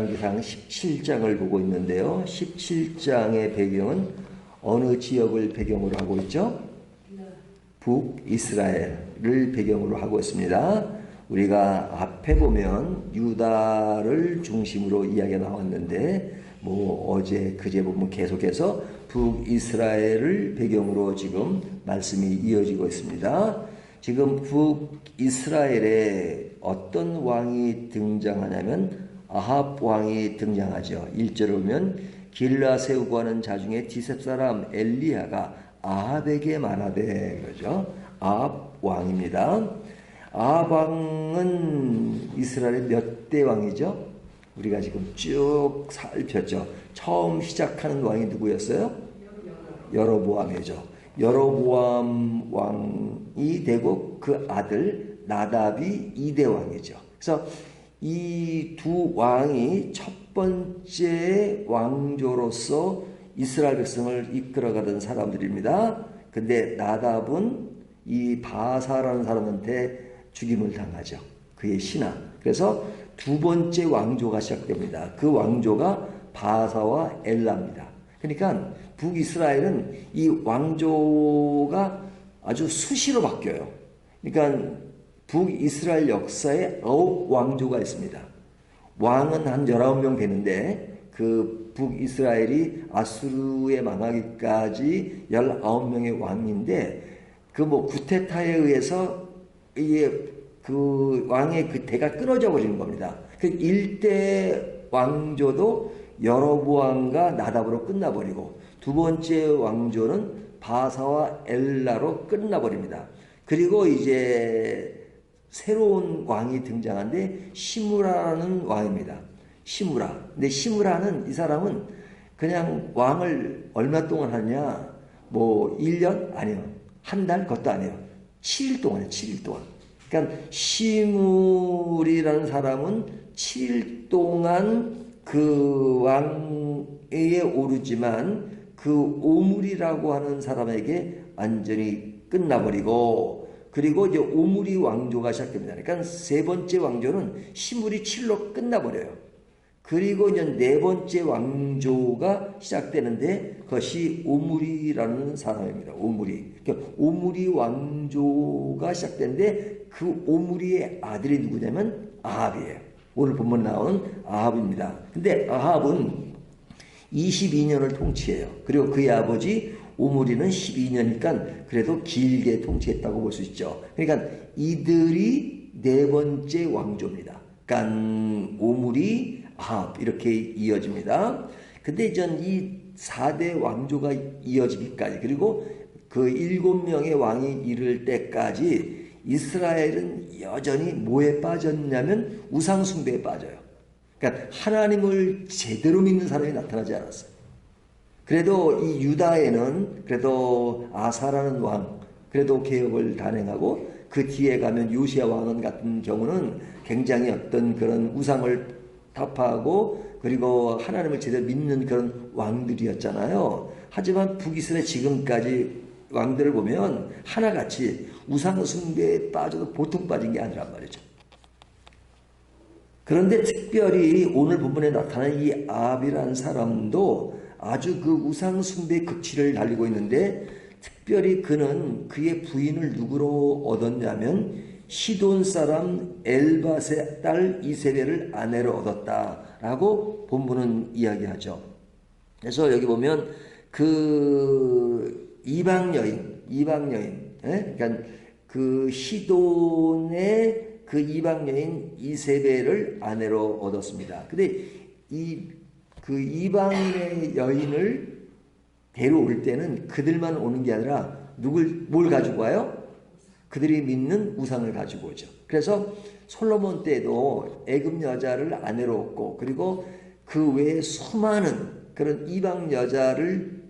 열왕기상 17장을 보고 있는데요. 17장의 배경은 어느 지역을 배경으로 하고 있죠? 북이스라엘을 배경으로 하고 있습니다. 우리가 앞에 보면 유다를 중심으로 이야기가 나왔는데 어제 그제 보면 계속해서 북이스라엘을 배경으로 지금 말씀이 이어지고 있습니다. 지금 북이스라엘에 어떤 왕이 등장하냐면 아합 왕이 등장하죠. 1절을 보면 길라 세우고 하는 자 중에 디셉 사람 엘리야가 아합에게 말하되, 그러죠. 아합 왕입니다. 아합 왕은 이스라엘의 몇 대 왕이죠? 우리가 지금 쭉 살폈죠. 처음 시작하는 왕이 누구였어요? 여로보암이죠. 여로보암 왕이 되고 그 아들 나답이 2대 왕이죠. 그래서 이 두 왕이 첫 번째 왕조로서 이스라엘 백성을 이끌어가던 사람들입니다. 근데 나답은 이 바사라는 사람한테 죽임을 당하죠. 그의 신하. 그래서 두 번째 왕조가 시작됩니다. 그 왕조가 바사와 엘라입니다. 그러니까 북이스라엘은 이 왕조가 아주 수시로 바뀌어요. 그러니까 북이스라엘 역사에 9왕조가 있습니다. 왕은 한 19명 되는데 그 북이스라엘이 아수르에 망하기까지 19명의 왕인데 그 구테타에 의해서 이게 그 왕의 그 대가 끊어져 버리는 겁니다. 그 1대 왕조도 여로보암과 나답으로 끝나버리고 두 번째 왕조는 바사와 엘라로 끝나버립니다. 그리고 이제 새로운 왕이 등장하는데 시므라는 왕입니다. 시므라. 근데 시므라는 이 사람은 그냥 왕을 얼마 동안 하냐? 1년? 아니요. 한 달? 그것도 아니에요. 7일 동안이에요. 7일 동안. 그러니까 시므리라는 사람은 7일 동안 그 왕에 오르지만 그 오므리라고 하는 사람에게 완전히 끝나버리고 그리고 이제 오므리 왕조가 시작됩니다. 그러니까 세 번째 왕조는 시므리 7로 끝나버려요. 그리고 이제 네 번째 왕조가 시작되는데 그것이 오므리라는 사람입니다. 오므리. 그러니까 오므리 왕조가 시작되는데 그 오므리의 아들이 누구냐면 아합이에요. 오늘 본문 나오는 아합입니다. 근데 아합은 22년을 통치해요. 그리고 그의 아버지 오므리는 12년이니까 그래도 길게 통치했다고 볼 수 있죠. 그러니까 이들이 네 번째 왕조입니다. 그러니까 오므리, 아합 이렇게 이어집니다. 근데 전 이 4대 왕조가 이어지기까지 그리고 그 7명의 왕이 이를 때까지 이스라엘은 여전히 뭐에 빠졌냐면 우상숭배에 빠져요. 그러니까 하나님을 제대로 믿는 사람이 나타나지 않았어요. 그래도 이 유다에는 그래도 아사라는 왕 그래도 개혁을 단행하고 그 뒤에 가면 요시야 왕은 같은 경우는 굉장히 어떤 그런 우상을 타파하고 그리고 하나님을 제대로 믿는 그런 왕들이었잖아요. 하지만 북이스라엘 지금까지 왕들을 보면 하나같이 우상 숭배에 빠져도 보통 빠진 게 아니란 말이죠. 그런데 특별히 오늘 본문에 나타난 이 아합이라는 사람도 아주 그 우상 숭배의 극치를 달리고 있는데 특별히 그는 그의 부인을 누구로 얻었냐면 시돈 사람 엘밧의 딸 이세벨을 아내로 얻었다라고 본문은 이야기하죠. 그래서 여기 보면 그 이방 여인, 그러니까 그 시돈의 그 이방 여인 이세벨을 아내로 얻었습니다. 근데 그 이방의 여인을 데려올 때는 그들만 오는 게 아니라 뭘 가지고 와요? 그들이 믿는 우상을 가지고 오죠. 그래서 솔로몬 때도 애굽 여자를 아내로 얻고 그리고 그 외에 수많은 그런 이방 여자를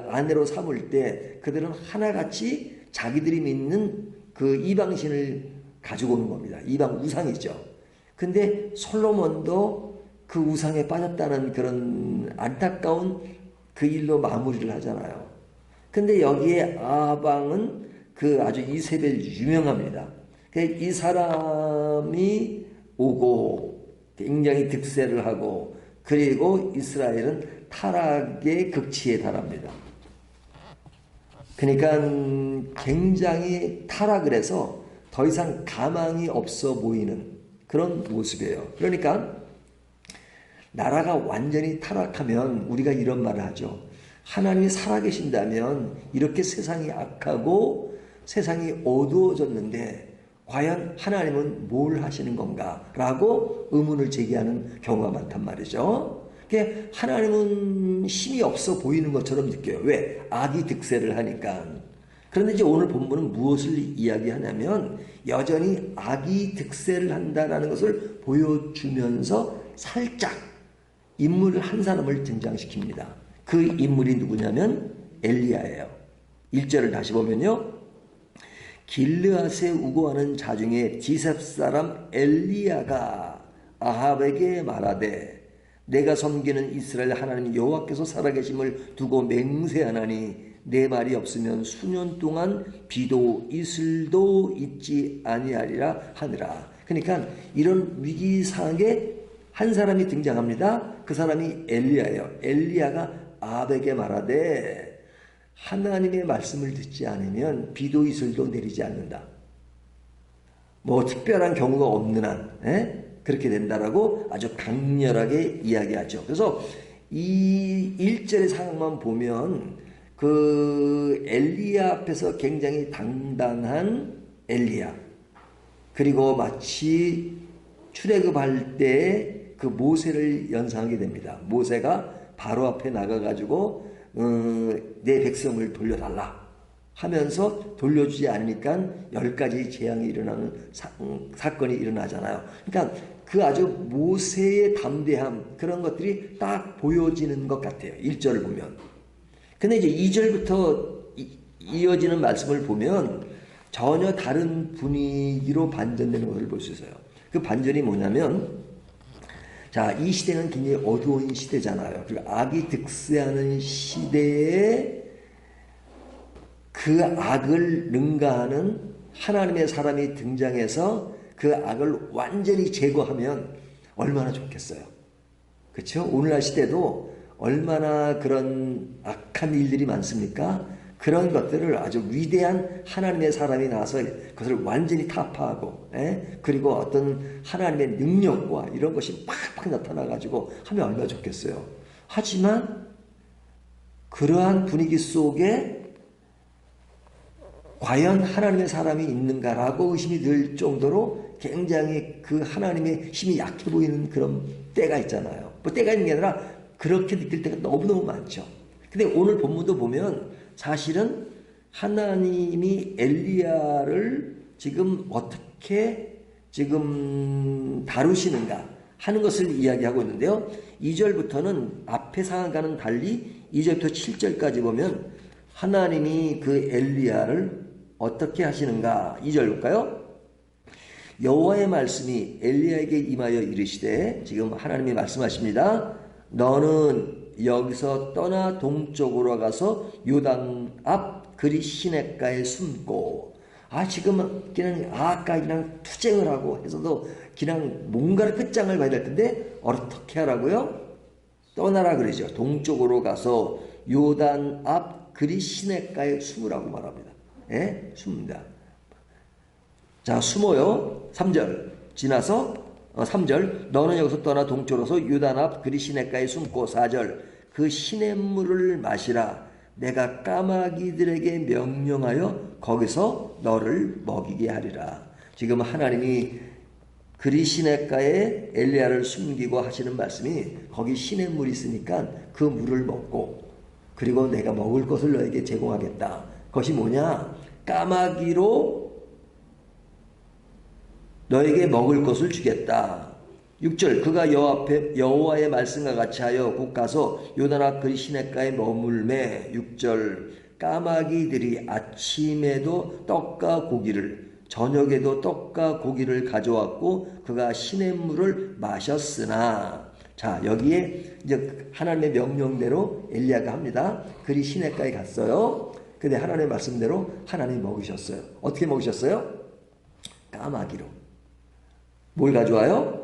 아내로 삼을 때 그들은 하나같이 자기들이 믿는 그 이방신을 가지고 오는 겁니다. 이방 우상이죠. 근데 솔로몬도 그 우상에 빠졌다는 그런 안타까운 그 일로 마무리를 하잖아요. 근데 여기에 아방은 그 아주 이세벨 유명합니다. 이 사람이 오고 굉장히 득세를 하고 그리고 이스라엘은 타락의 극치에 달합니다. 그러니까 굉장히 타락을 해서 더 이상 가망이 없어 보이는 그런 모습이에요. 그러니까 나라가 완전히 타락하면 우리가 이런 말을 하죠. 하나님이 살아계신다면 이렇게 세상이 악하고 세상이 어두워졌는데 과연 하나님은 뭘 하시는 건가? 라고 의문을 제기하는 경우가 많단 말이죠. 하나님은 힘이 없어 보이는 것처럼 느껴요. 왜? 악이 득세를 하니까. 그런데 이제 오늘 본문은 무엇을 이야기하냐면 여전히 악이 득세를 한다는 것을 보여주면서 살짝 인물 한 사람을 등장시킵니다. 그 인물이 누구냐면 엘리야예요. 1절을 다시 보면요. 길르앗에 우거하는 자 중에 디셉 사람 엘리야가 아합에게 말하되 내가 섬기는 이스라엘 하나님 여호와께서 살아계심을 두고 맹세하나니 내 말이 없으면 수년 동안 비도 이슬도 있지 아니하리라 하느라. 그러니까 이런 위기상에 한 사람이 등장합니다. 그 사람이 엘리야예요. 엘리야가 아합에게 말하되 하나님의 말씀을 듣지 않으면 비도 이슬도 내리지 않는다. 뭐 특별한 경우가 없는 한 그렇게 된다라고 아주 강렬하게 이야기하죠. 그래서 이 1절의 상황만 보면 그 엘리야 앞에서 굉장히 당당한 엘리야, 그리고 마치 출애굽할 때 그 모세를 연상하게 됩니다. 모세가 바로 앞에 나가가지고 내 백성을 돌려달라 하면서 돌려주지 않으니까 10가지 재앙이 일어나는 사건이 일어나잖아요. 그러니까 그 아주 모세의 담대함, 그런 것들이 딱 보여지는 것 같아요. 1절을 보면. 근데 이제 2절부터 이어지는 말씀을 보면 전혀 다른 분위기로 반전되는 것을 볼 수 있어요. 그 반전이 뭐냐면, 자, 이 시대는 굉장히 어두운 시대잖아요. 그리고 악이 득세하는 시대에 그 악을 능가하는 하나님의 사람이 등장해서 그 악을 완전히 제거하면 얼마나 좋겠어요. 그렇죠? 오늘날 시대도 얼마나 그런 악한 일들이 많습니까? 그런 것들을 아주 위대한 하나님의 사람이 나와서 그것을 완전히 타파하고, 그리고 어떤 하나님의 능력과 이런 것이 팍팍 나타나가지고 하면 얼마나 좋겠어요. 하지만 그러한 분위기 속에 과연 하나님의 사람이 있는가라고 의심이 들 정도로 굉장히 그 하나님의 힘이 약해 보이는 그런 때가 있잖아요. 뭐 때가 있는 게 아니라 그렇게 느낄 때가 너무너무 많죠. 근데 오늘 본문도 보면 사실은 하나님이 엘리야를 지금 어떻게 지금 다루시는가 하는 것을 이야기하고 있는데요. 2절부터는 앞의 상황과는 달리 2절부터 7절까지 보면 하나님이 그 엘리야를 어떻게 하시는가. 2절 볼까요? 여호와의 말씀이 엘리야에게 임하여 이르시되, 지금 하나님이 말씀하십니다. 너는 여기서 떠나 동쪽으로 가서 요단 앞 그리 시냇가에 숨고. 지금은 그냥 아까 그냥 투쟁을 하고 해서도 그냥 뭔가를 끝장을 봐야 될 텐데 어떻게 하라고요? 떠나라 그러죠. 동쪽으로 가서 요단 앞 그리 시냇가에 숨으라고 말합니다. 숨습니다. 자, 숨어요. 3절 지나서 3절 너는 여기서 떠나 동쪽으로서 요단 앞 그리 시냇가에 숨고. 4절 그 시냇물을 마시라. 내가 까마귀들에게 명령하여 거기서 너를 먹이게 하리라. 지금 하나님이 그리 시냇가에 엘리야를 숨기고 하시는 말씀이, 거기 시냇물이 있으니까 그 물을 먹고, 그리고 내가 먹을 것을 너에게 제공하겠다. 그것이 뭐냐? 까마귀로 너에게 먹을 것을 주겠다. 6절 그가 여호와의 말씀과 같이 하여 곧 가서 요단 앞 그리 시냇가에 머물매. 6절 까마귀들이 아침에도 떡과 고기를 저녁에도 떡과 고기를 가져왔고 그가 시냇물을 마셨으나. 자, 여기에 이제 하나님의 명령대로 엘리야가 합니다. 그리 시냇가에 갔어요. 근데 하나님의 말씀대로 하나님이 먹이셨어요. 어떻게 먹이셨어요? 까마귀로. 뭘 가져와요?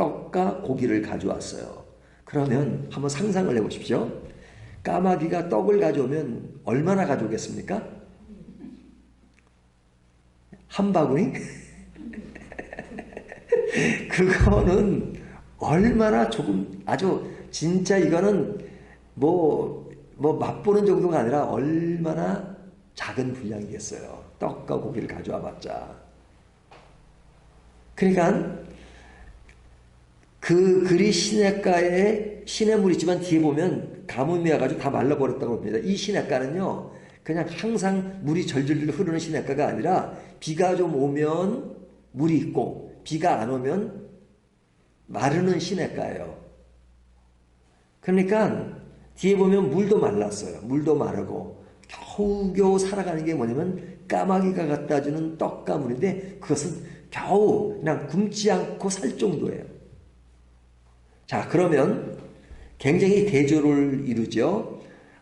떡과 고기를 가져왔어요. 그러면 한번 상상을 해보십시오. 까마귀가 떡을 가져오면 얼마나 가져오겠습니까? 한 바구니? 그거는 얼마나 조금, 아주 진짜 이거는 뭐 맛보는 정도가 아니라 얼마나 작은 분량이겠어요. 떡과 고기를 가져와 봤자. 그러니까 그 글이 시냇가에 시냇물이지만 뒤에 보면 가뭄이 와가지고 다 말라버렸다고 합니다. 이 시냇가는요, 그냥 항상 물이 절절 흐르는 시냇가가 아니라 비가 좀 오면 물이 있고 비가 안 오면 마르는 시냇가예요. 그러니까 뒤에 보면 물도 말랐어요. 물도 마르고 겨우겨우 살아가는 게 뭐냐면 까마귀가 갖다 주는 떡과 물인데 그것은 겨우 그냥 굶지 않고 살 정도예요. 자, 그러면 굉장히 대조를 이루죠.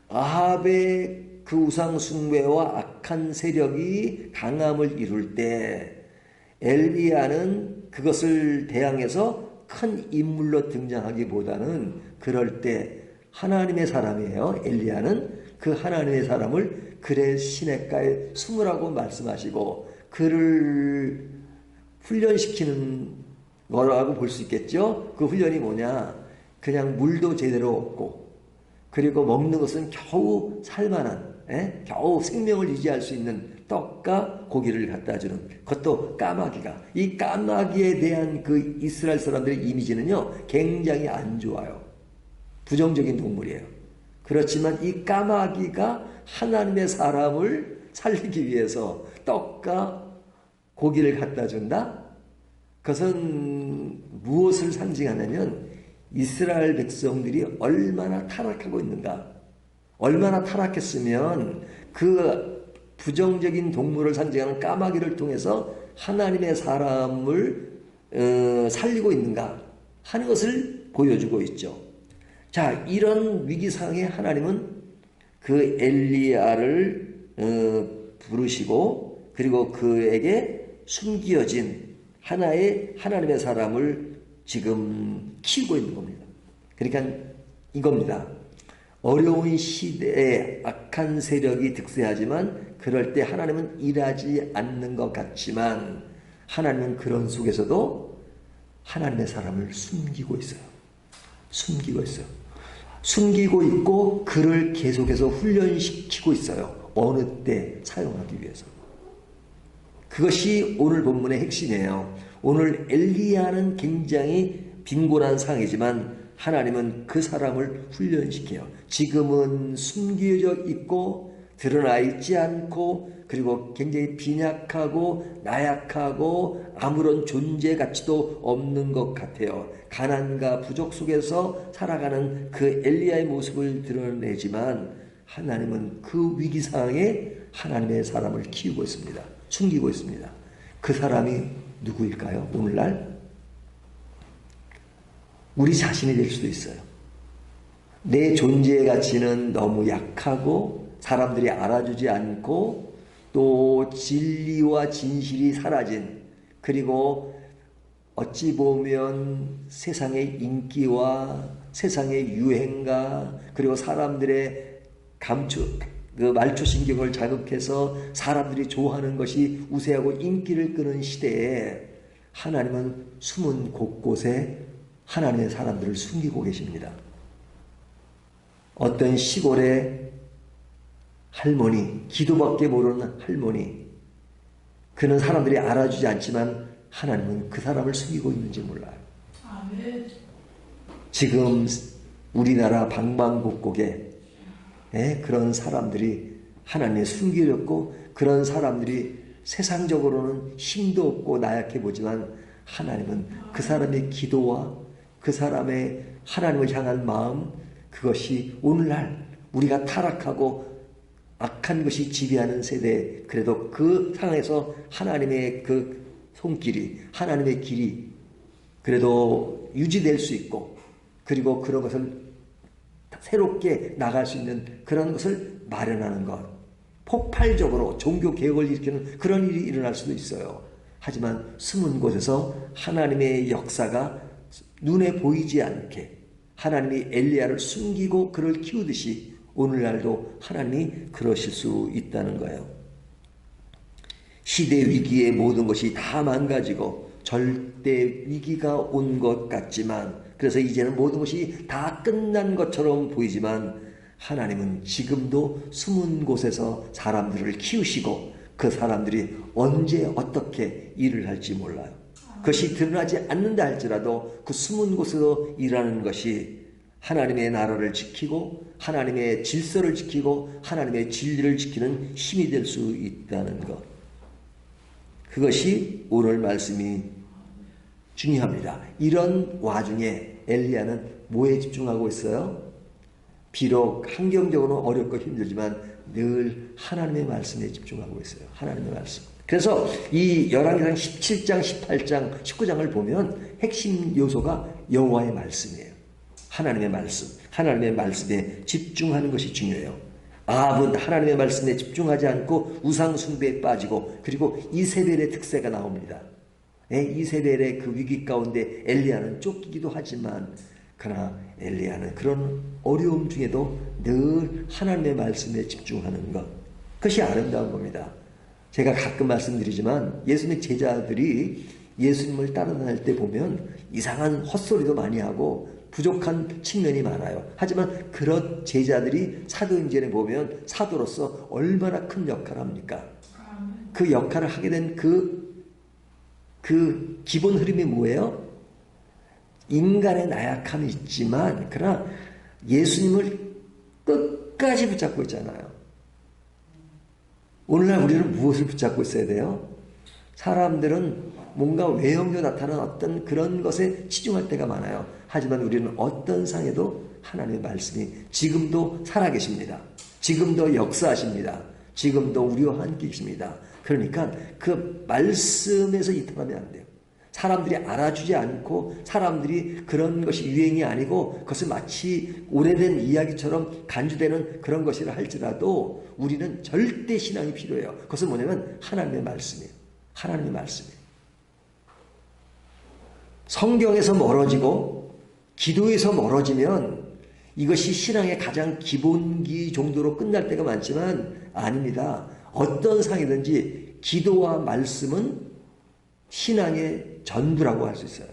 아합의 그 우상 숭배와 악한 세력이 강함을 이룰 때 엘리야는 그것을 대항해서 큰 인물로 등장하기보다는 그럴 때 하나님의 사람이에요. 엘리야는 그 하나님의 사람을 그의 시냇가에 숨으라고 말씀하시고 그를 훈련시키는 거라고 볼 수 있겠죠. 그 훈련이 뭐냐, 그냥 물도 제대로 없고 그리고 먹는 것은 겨우 살만한, 겨우 생명을 유지할 수 있는 떡과 고기를 갖다 주는, 그것도 까마귀가, 이 까마귀에 대한 그 이스라엘 사람들의 이미지는요 굉장히 안 좋아요. 부정적인 동물이에요. 그렇지만 이 까마귀가 하나님의 사람을 살리기 위해서 떡과 고기를 갖다 준다? 그것은 무엇을 상징하냐면 이스라엘 백성들이 얼마나 타락하고 있는가, 얼마나 타락했으면 그 부정적인 동물을 상징하는 까마귀를 통해서 하나님의 사람을 살리고 있는가 하는 것을 보여주고 있죠. 자, 이런 위기상에 하나님은 그 엘리야를 부르시고 그리고 그에게 숨겨진 하나님의 사람을 지금 키우고 있는 겁니다. 그러니까 이겁니다. 어려운 시대에 악한 세력이 득세하지만 그럴 때 하나님은 일하지 않는 것 같지만 하나님은 그런 속에서도 하나님의 사람을 숨기고 있어요. 숨기고 있어요. 숨기고 있고 그를 계속해서 훈련시키고 있어요. 어느 때 사용하기 위해서. 그것이 오늘 본문의 핵심이에요. 오늘 엘리야는 굉장히 빈곤한 상이지만 하나님은 그 사람을 훈련시켜요. 지금은 숨겨져 있고 드러나 있지 않고 그리고 굉장히 빈약하고 나약하고 아무런 존재 가치도 없는 것 같아요. 가난과 부족 속에서 살아가는 그 엘리야의 모습을 드러내지만 하나님은 그 위기상황에 하나님의 사람을 키우고 있습니다. 숨기고 있습니다. 그 사람이 누구일까요? 오늘날 우리 자신이 될 수도 있어요. 내 존재의 가치는 너무 약하고 사람들이 알아주지 않고 또 진리와 진실이 사라진, 그리고 어찌 보면 세상의 인기와 세상의 유행과 그리고 사람들의 그 말초신경을 자극해서 사람들이 좋아하는 것이 우세하고 인기를 끄는 시대에 하나님은 숨은 곳곳에 하나님의 사람들을 숨기고 계십니다. 어떤 시골의 할머니, 기도밖에 모르는 할머니, 그는 사람들이 알아주지 않지만 하나님은 그 사람을 숨기고 있는지 몰라요. 아멘. 지금 우리나라 방방곡곡에 그런 사람들이 하나님의 숨기렸고 그런 사람들이 세상적으로는 힘도 없고 나약해 보지만 하나님은 그 사람의 기도와 그 사람의 하나님을 향한 마음, 그것이 오늘날 우리가 타락하고 악한 것이 지배하는 세대에 그래도 그 상황에서 하나님의 그 손길이, 하나님의 길이 그래도 유지될 수 있고 그리고 그런 것을 새롭게 나갈 수 있는 그런 것을 마련하는 것, 폭발적으로 종교개혁을 일으키는 그런 일이 일어날 수도 있어요. 하지만 숨은 곳에서 하나님의 역사가 눈에 보이지 않게 하나님이 엘리야를 숨기고 그를 키우듯이 오늘날도 하나님이 그러실 수 있다는 거예요. 시대 위기에 모든 것이 다 망가지고 절대 위기가 온 것 같지만, 그래서 이제는 모든 것이 다 끝난 것처럼 보이지만 하나님은 지금도 숨은 곳에서 사람들을 키우시고 그 사람들이 언제 어떻게 일을 할지 몰라요. 그것이 드러나지 않는다 할지라도 그 숨은 곳에서 일하는 것이 하나님의 나라를 지키고 하나님의 질서를 지키고 하나님의 진리를 지키는 힘이 될 수 있다는 것. 그것이 오늘 말씀이 중요합니다. 이런 와중에 엘리야는 뭐에 집중하고 있어요? 비록 환경적으로는 어렵고 힘들지만 늘 하나님의 말씀에 집중하고 있어요. 하나님의 말씀. 그래서 이 열왕기상 17장, 18장, 19장을 보면 핵심 요소가 여호와의 말씀이에요. 하나님의 말씀. 하나님의 말씀에 집중하는 것이 중요해요. 아합은 하나님의 말씀에 집중하지 않고 우상 숭배에 빠지고, 그리고 이세벨의 특세가 나옵니다. 이세벨의 그 위기 가운데 엘리야는 쫓기기도 하지만, 그러나 엘리야는 그런 어려움 중에도 늘 하나님의 말씀에 집중하는 것, 그것이 아름다운 겁니다. 제가 가끔 말씀드리지만 예수님의 제자들이 예수님을 따라다닐 때 보면 이상한 헛소리도 많이 하고 부족한 측면이 많아요. 하지만 그런 제자들이 사도행전에 보면 사도로서 얼마나 큰 역할을 합니까? 그 역할을 하게 된 그 기본 흐름이 뭐예요? 인간의 나약함이 있지만 그러나 예수님을 끝까지 붙잡고 있잖아요. 오늘날 우리는 무엇을 붙잡고 있어야 돼요? 사람들은 뭔가 외형으로 나타나는 어떤 그런 것에 치중할 때가 많아요. 하지만 우리는 어떤 상에도 하나님의 말씀이 지금도 살아계십니다. 지금도 역사하십니다. 지금도 우리와 함께 계십니다. 그러니까 그 말씀에서 이탈하면 안 돼요. 사람들이 알아주지 않고 사람들이 그런 것이 유행이 아니고 그것을 마치 오래된 이야기처럼 간주되는 그런 것이라 할지라도 우리는 절대 신앙이 필요해요. 그것은 뭐냐면 하나님의 말씀이에요. 하나님의 말씀이에요. 성경에서 멀어지고 기도에서 멀어지면 이것이 신앙의 가장 기본기 정도로 끝날 때가 많지만 아닙니다. 어떤 상이든지 기도와 말씀은 신앙의 전부라고 할 수 있어요.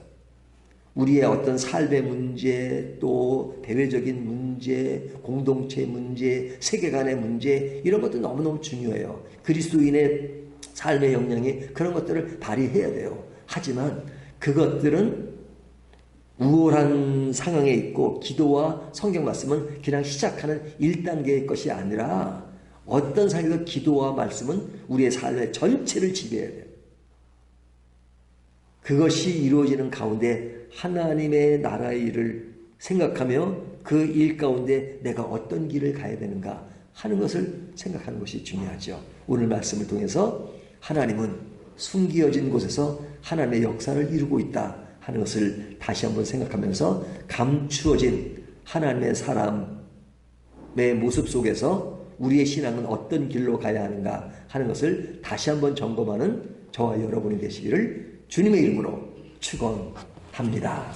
우리의 어떤 삶의 문제, 또 대외적인 문제, 공동체 문제, 세계관의 문제, 이런 것도 너무너무 중요해요. 그리스도인의 삶의 역량이 그런 것들을 발휘해야 돼요. 하지만 그것들은 우월한 상황에 있고 기도와 성경 말씀은 그냥 시작하는 1단계의 것이 아니라 어떤 상황에서 기도와 말씀은 우리의 삶의 전체를 지배해야 돼요. 그것이 이루어지는 가운데 하나님의 나라의 일을 생각하며 그 일 가운데 내가 어떤 길을 가야 되는가 하는 것을 생각하는 것이 중요하죠. 오늘 말씀을 통해서 하나님은 숨겨진 곳에서 하나님의 역사를 이루고 있다 하는 것을 다시 한번 생각하면서 감추어진 하나님의 사람의 모습 속에서 우리의 신앙은 어떤 길로 가야 하는가 하는 것을 다시 한번 점검하는 저와 여러분이 되시기를 주님의 이름으로 축원합니다.